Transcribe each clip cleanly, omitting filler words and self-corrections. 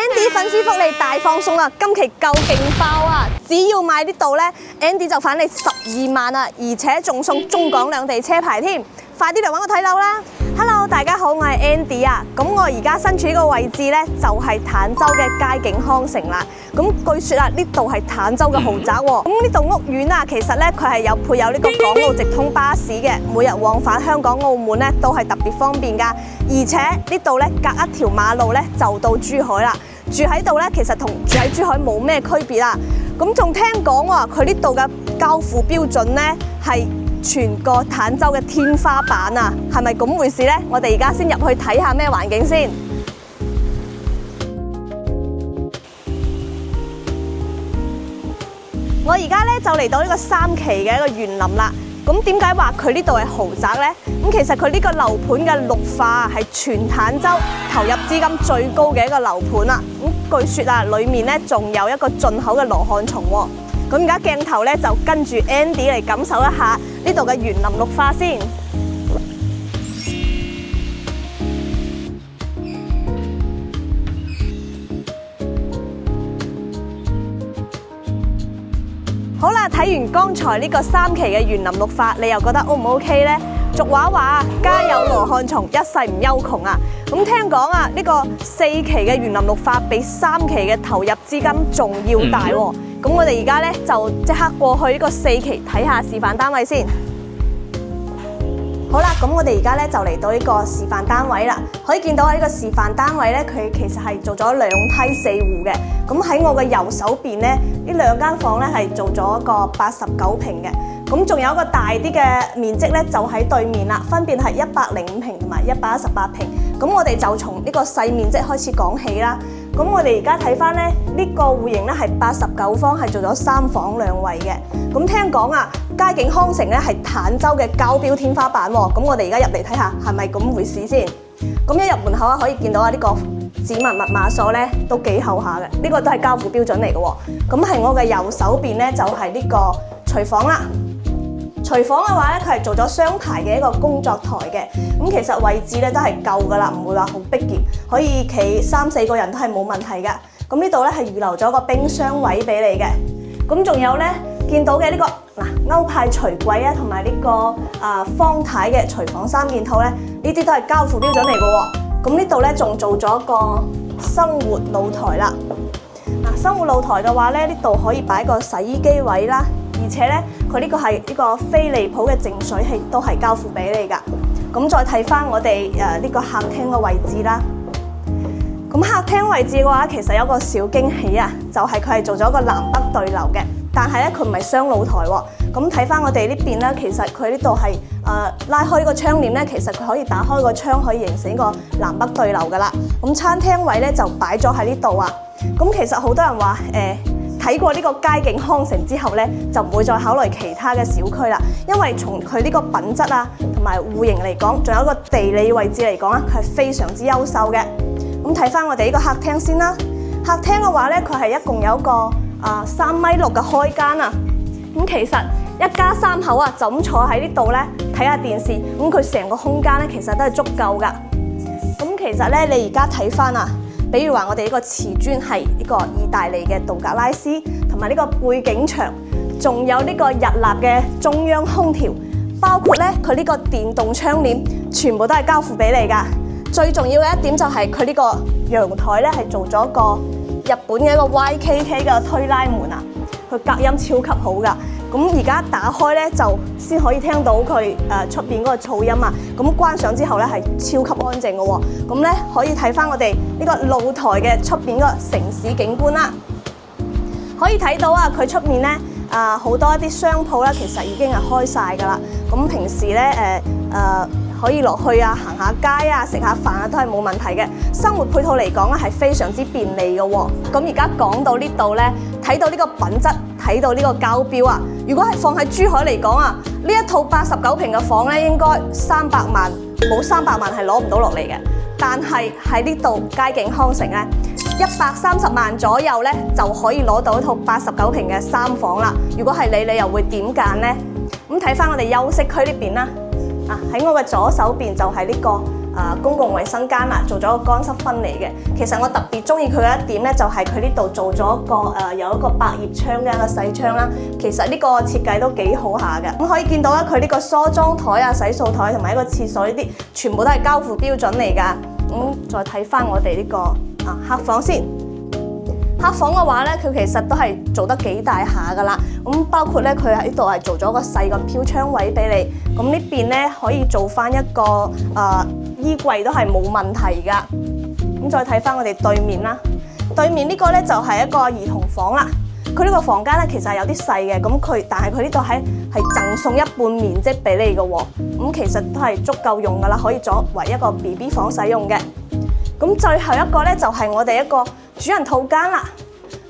Andy 粉絲福利大放送啊！今期夠勁爆啊！只要買呢度呢 Andy 就返你12萬啊，而且仲送中港兩地車牌添，快啲嚟揾我睇樓啦 ！Hello， 大家好，我係 Andy 啊。咁我而家身處呢個位置呢，就係坦洲嘅佳景康城啦。咁據說啊，呢度係坦洲嘅豪宅喎。咁呢度屋苑啊，其實呢，佢係有配有呢個港澳直通巴士嘅，每日往返香港、澳門呢，都係特別方便㗎。而且呢度呢，隔一條馬路呢，就到珠海啦。住喺度呢，其實同住喺珠海冇咩區別啦。咁仲聽講喎，佢呢度嘅交付標準呢，係全個坦洲嘅天花板啊，係咪咁回事呢？我哋而家先入去睇下咩環境先。我而家呢，就嚟到呢個3期嘅一個園林啦。咁點解話佢呢度係豪宅呢？咁其實佢呢個樓盤嘅綠化係全坦洲投入資金最高嘅一個樓盤啦。咁據說啊，裡面呢仲有一個進口嘅羅漢松喎。咁而家鏡頭呢，就跟住 Andy 嚟感受一下呢度嘅園林綠化先。好啦，睇完剛才呢個3期嘅園林綠化，你又覺得 O 唔 OK 呢？俗話話家有羅漢松，一世唔憂窮啊！咁聽講啊，呢個4期嘅園林綠化比3期嘅投入資金仲要大喎。咁我哋而家呢，就即刻過去呢個4期睇下示範單位先。好啦，咁我哋而家呢，就嚟到呢個示範單位啦。可以見到喺呢個示範單位呢，佢其實係做咗2梯4戶嘅。咁喺我嘅右手邊呢，呢2間房呢係做咗一個89平嘅。咁仲有一個大啲嘅面積呢，就喺對面啦，分別係105平同埋118平。咁我哋就從呢個細面積開始講起啦。咁我哋而家睇翻呢，呢個戶型呢係89方，係做咗3房2衛嘅。咁聽講啊，佳景康城呢係坦洲嘅交標天花板喎。咁我哋而家入嚟睇下係咪咁回事先。咁一入門口啊，可以見到啊，呢個指紋密碼鎖呢都幾厚下嘅，呢個都係交付標準嚟嘅喎。咁係我嘅右手邊呢，就係呢個廚房啦。廚房嘅話咧，佢係做咗雙排嘅一個工作台嘅，咁其實位置咧都係夠噶啦，唔會話好逼傑，可以企3、4個人都係冇問題嘅。咁呢度咧係預留咗個冰箱位俾你嘅。咁仲有咧見到嘅呢個歐派櫥櫃啊，同埋呢個方太嘅廚房3件套咧，呢啲都係交付標準嚟嘅喎。咁呢度咧仲做咗個生活露台啦。生活露台嘅話咧，呢度可以擺個洗衣機位啦。而且咧，佢呢個係呢個飛利浦嘅淨水器都係交付俾你噶。咁再睇翻我哋呢個客廳嘅位置啦。咁客廳位置嘅話，其實有個小驚喜啊，就係佢係做咗個南北對流嘅。但係咧，佢唔係雙露台喎。咁睇翻我哋呢邊咧，其實佢呢度係拉開呢個窗簾咧，其實佢可以打開個窗，可以形成一個南北對流噶啦。咁餐廳位咧就擺咗喺呢度啊。咁其實好多人話睇過呢個佳景康城之後呢，就唔會再考慮其他嘅小區啦。因為從佢呢個品質啊，同埋戶型嚟講，仲有一個地理位置嚟講啊，佢係非常之優秀嘅。咁睇翻我哋呢個客廳先啦。客廳嘅話呢，佢係一共有一個3.6米嘅開間啊。咁其實一家3口啊，就咁坐喺呢度呢，睇下電視。咁佢成個空間呢，其實都係足夠噶。咁其實呢，你而家睇翻啊。比如話我哋呢個瓷磚係呢個意大利嘅杜格拉斯，同埋呢個背景牆，仲有呢個日立嘅中央空調，包括咧佢呢個電動窗簾，全部都係交付俾你噶。最重要嘅一點就係佢呢個陽台咧係做咗個日本嘅一個 YKK 嘅推拉門啊，佢隔音超級好噶。咁而家打開咧就先可以聽到佢出邊嗰個噪音啊！咁關上之後咧係超級安靜嘅喎。咁咧可以睇翻我哋呢個露台嘅出邊嗰個城市景觀啦。可以睇到啊，佢出面咧好多一啲商鋪咧，其實已經係開晒㗎啦。咁平時咧可以落去啊，行下街啊，食下飯啊，都係冇問題嘅。生活配套嚟講咧係非常之便利嘅喎。咁而家講到呢度咧，睇到呢個品質，睇到呢個交標啊！如果係放喺珠海嚟講啊，呢一套89平嘅房咧，應該300萬，冇300萬係攞唔到落嚟嘅。但係喺呢度佳景康城咧，130萬左右咧就可以攞到一套89平嘅3房啦。如果係你又會點揀呢？咁睇翻我哋休息區呢邊啦。喺我嘅左手邊就係呢個公共衛生間啦，做咗個乾濕分離嘅。其實我特別中意佢嘅一點咧，就係佢呢度做咗一個有一個百葉窗嘅一個細窗啦。其實呢個設計都幾好下嘅。咁可以見到啦，佢呢個梳妝台啊、洗漱台同埋一個廁所呢啲，全部都係交付標準嚟㗎。再睇翻我哋呢個客房先。客房嘅話咧，佢其實都係做得幾大下㗎啦。咁包括咧，佢喺呢度係做咗個細個飄窗位俾你。咁呢邊咧可以做翻一個衣櫃都係冇問題㗎。咁再睇翻我哋對面啦，對面呢個咧就係一個兒童房啦。佢呢個房間咧其實係有啲細嘅，但係佢呢度係贈送一半面積俾你嘅喎。咁其實都係足夠用㗎啦，可以作為一個 BB 房使用嘅。咁最後一個咧就係我哋一個主人套間啦，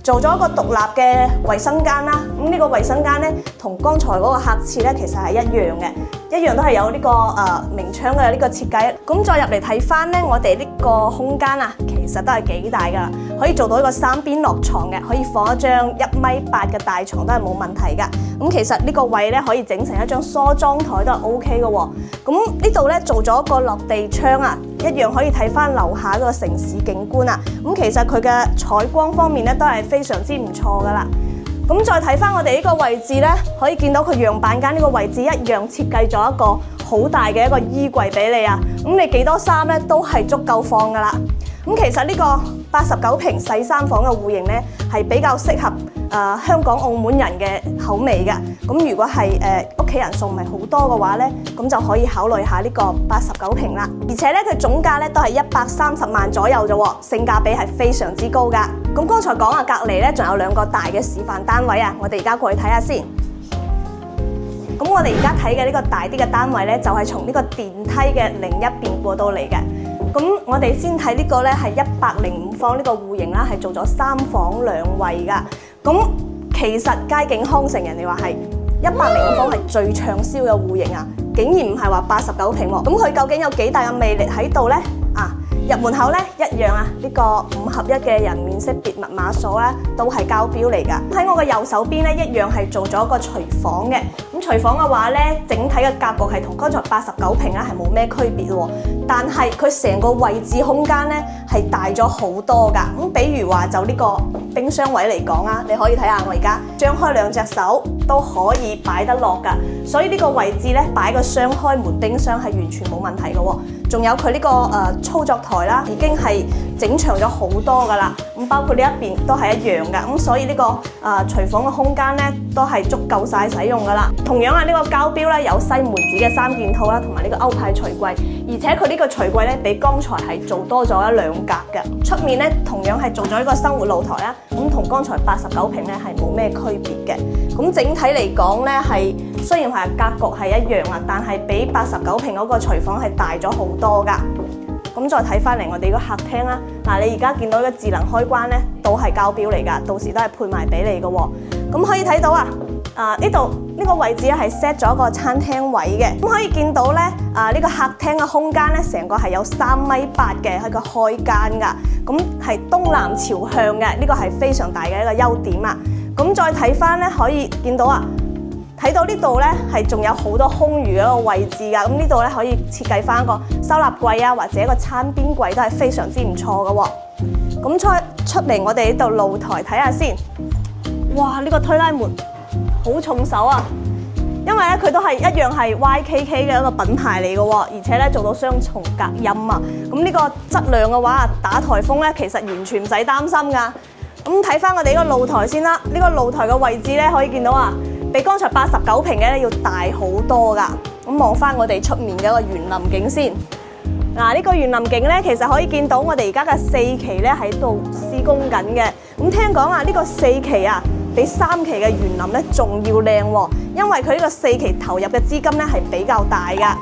做咗一個獨立嘅衛生間啦。咁呢個衛生間咧同剛才嗰個客廁咧其實係一樣嘅，一樣都係有呢個明窗嘅呢個設計。咁再入嚟睇翻咧，我哋呢個空間啊，其實都係幾大㗎，可以做到一個3邊落床嘅，可以放一張1.8米嘅大床都係冇問題㗎。咁其實呢個位咧可以整成一張梳妝台都係 OK 嘅喎。咁呢度咧做咗一個落地窗啊，一樣可以睇翻樓下嗰個城市景觀啊。咁其實佢嘅採光方面咧都係非常之唔錯噶啦。咁再睇翻我哋呢個位置咧，可以見到佢樣板間呢個位置一樣設計咗一個好大嘅一個衣櫃俾你啊。咁你幾多衫咧都係足夠放噶啦。咁其實呢個89平細3房嘅戶型咧係比較適合香港澳門人嘅口味嘅。咁如果係屋企人數唔係好多嘅話咧，咁就可以考慮下呢個89平啦。而且咧佢總價咧都係130萬左右啫喎，性價比係非常之高噶。咁剛才講啊，隔離咧仲有2個大嘅示範單位啊，我哋而家過去睇下先。咁我哋而家睇嘅呢個大啲嘅單位咧，就係從呢個電梯嘅另一邊過到嚟嘅。咁我哋先睇呢個咧係105方呢個戶型啦，係做咗3房2衛噶。咁其實佳景康城人哋話係105方係最暢銷嘅戶型啊，竟然唔係話89平喎。咁佢究竟有幾大嘅魅力喺度呢？入門口咧一樣啊，呢個5合1嘅人面識別密碼鎖咧都係交標嚟㗎。喺我嘅右手邊咧一樣係做咗一個廚房嘅。咁廚房嘅話咧，整體嘅格局係同剛才89平咧係冇咩區別喎。但係佢成個位置空間咧係大咗好多㗎。咁比如話就呢個冰箱位嚟講啊，你可以睇下我而家張開2隻手都可以擺得落㗎。所以呢個位置咧擺個雙開門冰箱係完全冇問題嘅喎。仲有佢呢個操作台啦，已經係整長咗好多噶啦。咁包括呢一邊都係一樣嘅。咁所以呢個廚房嘅空間咧都係足夠晒使用噶啦。同樣啊，呢個膠標咧有西門子嘅3件套啦，同埋呢個歐派櫥櫃。而且佢呢個櫥櫃咧比剛才係做多咗1、2格嘅。出面咧同樣係做咗呢個生活露台啦。咁同剛才89平咧係冇咩區別嘅。咁整體嚟講咧係雖然係格局係一樣啊，但係比89平嗰個廚房係大咗好多噶。咁再睇翻嚟我哋個客廳啦，你而家見到嘅智能開關咧都係交標嚟噶，到時都係配埋俾你嘅喎。咁可以睇到呢度呢個位置咧係 set 咗個餐廳位嘅。咁可以見到咧呢個客廳嘅空間咧成個係有3.8米嘅係個開間噶，咁係東南朝向嘅，呢個係非常大嘅一個優點啊。咁再睇翻咧可以見到睇到呢度咧係仲有好多空餘嘅一個位置㗎。咁呢度咧可以設計翻一個收納櫃啊，或者一個餐邊櫃都係非常之唔錯嘅喎。咁出嚟我哋呢度露台睇下先。哇！呢個推拉門好重手啊，因為咧佢都係一樣係 YKK 嘅一個品牌嚟嘅喎，而且咧做到雙重隔音啊。咁呢個質量嘅話，打颱風咧其實完全唔使擔心㗎。咁睇翻我哋呢個露台先啦。呢個露台嘅位置咧可以見到比剛才89平嘅要大好多㗎。咁望翻我哋出面嘅一個園林景先。呢個園林景咧，其實可以見到我哋而家嘅4期咧喺度施工緊嘅。咁聽講呢個4期比3期嘅園林咧仲要靚喎，因為佢呢個4期投入嘅資金咧係比較大㗎。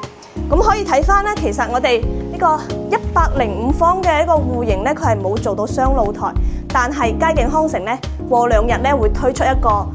咁可以睇翻咧，其實我哋呢個105方嘅一個戶型咧，佢係冇做到雙露台，但係佳景康城咧過2日咧會推出一個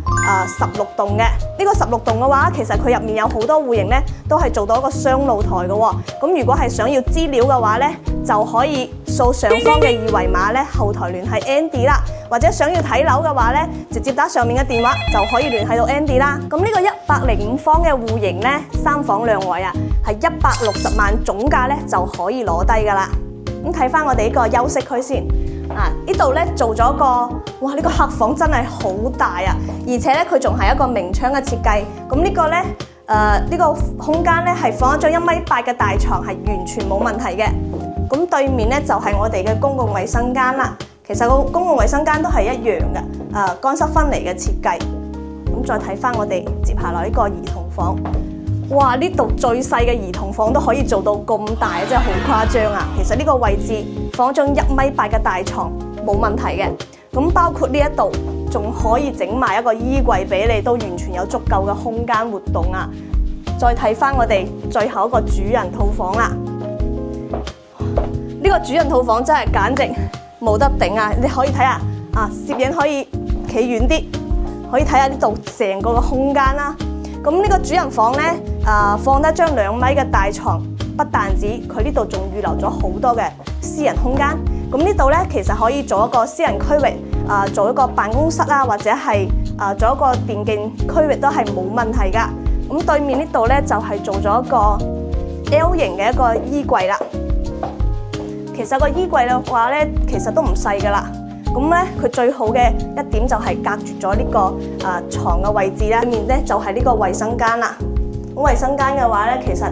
16棟嘅。呢個16棟嘅話，其實佢入面有好多戶型咧都係做到一個雙露台嘅喎。咁如果係想要資料嘅話咧，就可以掃上方嘅二維碼咧，後台聯繫 Andy 啦。或者想要睇樓嘅話咧，直接打上面嘅電話就可以聯繫到 Andy 啦。咁呢個105方嘅戶型咧，3房2衛啊，係160萬總價咧就可以攞低噶啦。咁睇翻我哋呢個休息區先，呢度咧做咗個，哇！呢個客房真係好大啊，而且咧佢仲係一個明窗嘅設計。咁呢個咧，呢個空間咧係放一張1.8米嘅大床，係完全冇問題嘅。咁對面咧就係我哋嘅公共衛生間啦。其實個公共衛生間都係一樣嘅，乾濕分離嘅設計。咁再睇翻我哋接下來呢個兒童房，哇！呢度最細嘅兒童房都可以做到咁大，真係好誇張啊！其實呢個位置放張1.8米嘅大床冇問題嘅。咁包括呢一度仲可以整埋一個衣櫃俾你，都完全有足夠嘅空間活動啊！再睇翻我哋最後一個主人套房啦，呢個主人套房真係簡直冇得頂啊！你可以睇下攝影可以企遠啲，可以睇下呢度成個嘅空間啦。咁呢個主人房咧，放得張2米嘅大床，不但止，佢呢度仲預留咗好多嘅私人空間。咁呢度咧，其實可以做一個私人區域，做一個辦公室啦，或者係做一個電競區域都係冇問題噶。咁對面呢度咧就係做咗一個 L 型嘅一個衣櫃啦。其實個衣櫃嘅話咧，其實都唔細噶啦。咁咧，佢最好嘅一點就係隔絕咗呢個床嘅位置啦。對面咧就係呢個衛生間啦。咁衛生間嘅話咧，其實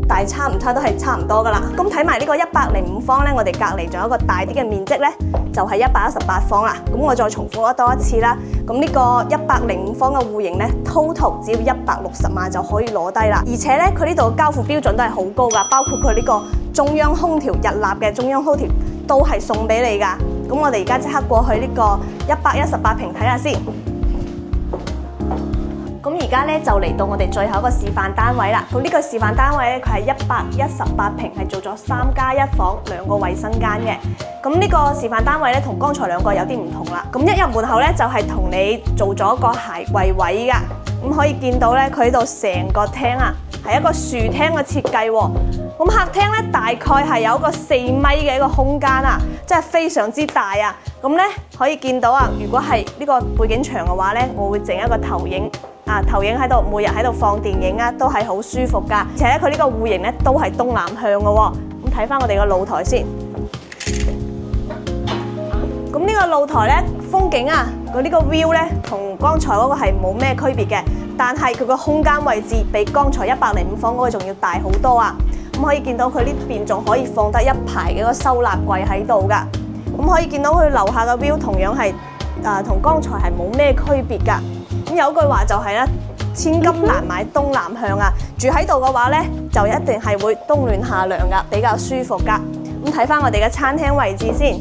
大差唔差都係差唔多噶啦。咁睇埋呢個105方咧，我哋隔離仲有一個大啲嘅面積咧，就係118方啦。咁我再重複多一次啦。咁呢個105方嘅戶型咧 ，total 只要160萬就可以攞低啦。而且咧，佢呢度嘅交付標準都係好高噶，包括佢呢個中央空調日立嘅中央空調都係送俾你噶。咁我哋而家即刻過去呢個118平睇下先。咁而家咧就嚟到我哋最後一個示範單位啦。咁呢個示範單位咧，佢係118平，係做咗3+1房2個衛生間嘅。咁呢個示範單位咧，同剛才2個有啲唔同啦。咁一入門口咧，就係同你做咗個鞋櫃位噶。咁可以見到咧，佢呢度成個廳啊，係一個豎廳嘅設計喎。咁客廳咧，大概係有一個4米嘅一個空間啊，真係非常之大啊。咁咧可以見到啊，如果係呢個背景牆嘅話咧，我會整一個投影。投影喺度，每日喺度放電影啊，都係好舒服噶。而且咧，佢呢個戶型咧都係東南向嘅喎。咁睇翻我哋個露台先。咁呢個露台咧，風景啊，佢呢個 view 咧，同剛才嗰個係冇咩區別嘅。但係佢個空間位置比剛才105方嗰個仲要大好多啊。咁可以見到佢呢邊仲可以放得一排嘅一個收納櫃喺度噶。咁可以見到佢樓下嘅 view 同樣係同剛才係冇咩區別噶。咁有句話就係咧，千金難買東南向啊！住喺度嘅話咧，就一定係會冬暖夏涼噶，比較舒服噶。咁睇翻我哋嘅餐廳位置先。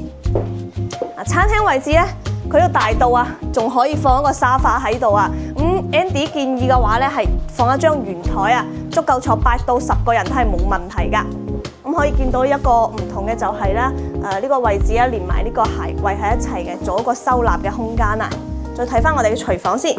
餐廳位置咧，佢個大到啊，仲可以放一個沙發喺度啊。咁 Andy 建議嘅話咧，係放一張圓台啊，足夠坐8到10個人都係冇問題噶。咁可以見到一個唔同嘅就係咧，呢個位置啊，連埋呢個鞋櫃喺一齊嘅，做一個收納嘅空間啊。再睇翻我哋嘅廚房先，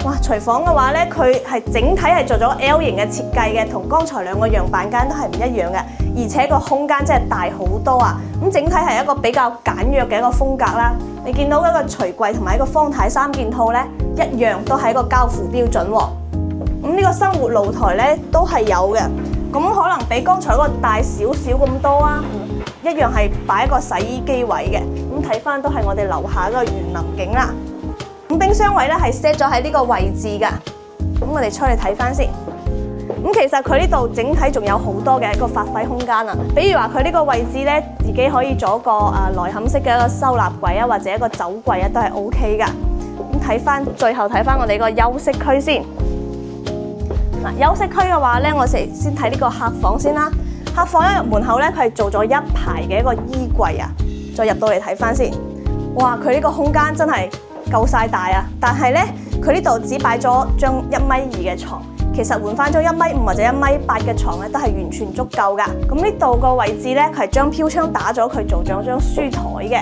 哇！廚房嘅話咧，佢係整體係做咗 L 型嘅設計嘅，同剛才2個樣板間都係唔一樣嘅，而且個空間真係大好多啊！咁整體係一個比較簡約嘅一個風格啦。你見到一個櫥櫃同埋一個方太3件套咧，一樣都係一個交付標準喎。咁呢個生活露台咧都係有嘅，咁可能比剛才嗰個大少少咁多啊。一樣係擺一個洗衣機位嘅，咁睇翻都係我哋樓下嗰個園林景啦。咁冰箱位咧係 set 咗喺呢個位置噶，咁我哋出嚟睇翻先。咁其實佢呢度整體仲有好多嘅一個發揮空間啊，比如話佢呢個位置咧，自己可以做一個內嵌式嘅一個收納櫃啊，或者一個酒櫃啊，都係 OK 噶。咁睇翻最後睇翻我哋個休息區先。休息區嘅話咧，我哋先睇呢個客房先啦。客房一入門口咧，佢係做咗一排嘅一個衣櫃啊，再入到嚟睇翻先。哇！佢呢個空間真係夠晒大啊！但係咧，佢呢度只擺咗張1.2米嘅床，其實換翻張1.5米或者1.8米嘅床咧，都係完全足夠噶。咁呢度個位置咧，佢係將飄窗打咗佢做咗張書台嘅。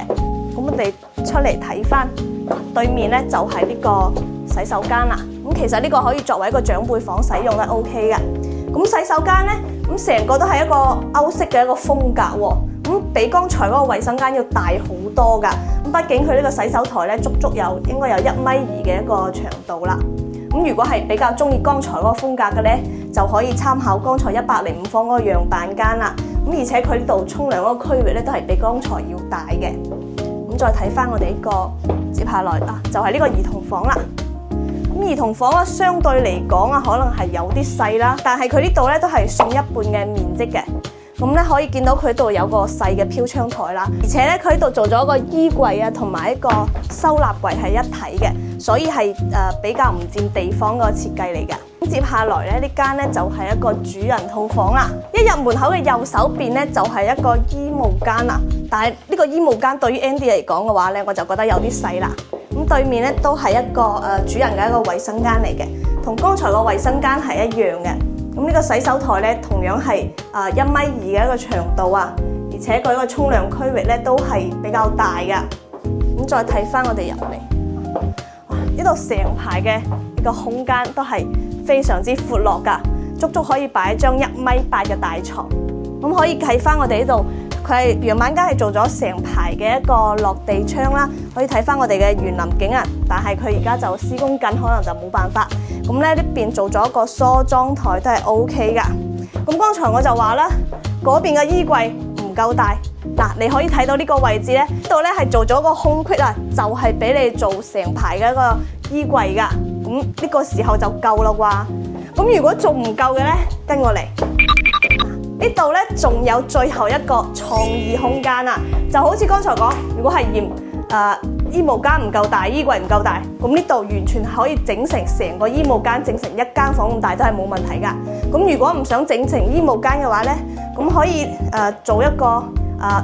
咁我哋出嚟睇翻，對面咧就係呢個洗手間啦。咁其實呢個可以作為一個長輩房使用得 OK 嘅。咁洗手間咧，咁成個都係一個歐式嘅一個風格喎。咁比剛才嗰個衛生間要大好多㗎。咁畢竟佢呢個洗手台咧，足足應該有1.2米嘅一個長度啦。咁如果係比較中意剛才嗰個風格嘅咧，就可以參考剛才105房嗰個樣板間啦。咁而且佢呢度沖涼嗰個區域咧，都係比剛才要大嘅。咁再睇翻我哋呢個接下來就係呢個兒童房啦。咁兒童房咧，相對嚟講啊，可能係有啲細啦，但係佢呢度咧都係送1半嘅面積嘅。咁咧可以見到佢呢度有個細嘅飄窗台啦，而且咧佢呢度做咗個衣櫃啊，同埋一個收納櫃係一體嘅，所以係比較唔佔地方個設計嚟嘅。咁接下來咧，呢間咧就係一個主人套房啦。一入門口嘅右手邊咧就係一個衣帽間啦，但係呢個衣帽間對於 Andy 嚟講嘅話咧，我就覺得有啲細啦。咁對面咧都係一個主人嘅一個衛生間嚟嘅，同剛才個衛生間係一樣嘅。咁呢個洗手台咧，同樣係1.2米嘅一個長度啊，而且佢個沖涼區域咧都係比較大嘅。咁再睇翻我哋入嚟，呢度成排嘅呢個空間都係非常之闊落㗎，足足可以擺一張1.8米嘅大床。咁可以睇翻我哋呢度，佢係樣板間係做咗成排嘅一個落地窗啦，可以睇翻我哋嘅園林景啊。但係佢而家就施工緊，可能就冇辦法。咁咧呢邊做咗一個梳妝台都係 OK 噶。咁剛才我就話啦，嗰邊嘅衣櫃唔夠大。嗱，你可以睇到呢個位置咧，呢度咧係做咗個空隙啊，就係俾你做成排嘅一個衣櫃噶。咁呢個時候就夠啦啩。咁如果仲唔夠嘅咧，跟我嚟。呢度咧仲有最後一個創意空間啊，就好似剛才講，如果係嫌衣帽間唔夠大，衣櫃唔夠大，咁呢度完全可以整成個衣帽間，整成一間房咁大都係冇問題噶。咁如果唔想整成衣帽間嘅話咧，咁可以做一個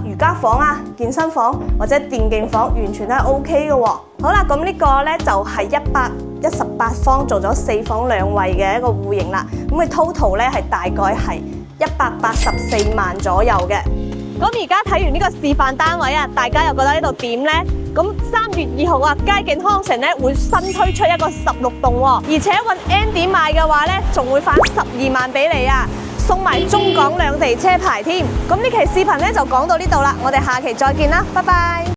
瑜伽房啊、健身房或者電競房，完全都係 OK 嘅喎。好啦，咁呢個咧就係118方做咗4房2衛嘅一個戶型啦。咁佢 total 咧係大概係184萬左右嘅。咁而家睇完呢個示範單位啊，大家又覺得呢度點呢？咁3月2號啊，佳景康城咧會新推出一個16棟喎，而且揾 Andy 買嘅話咧，仲會返12萬俾你啊，送埋中港兩地車牌添。咁呢期視頻咧就講到呢度啦，我哋下期再見啦，拜拜。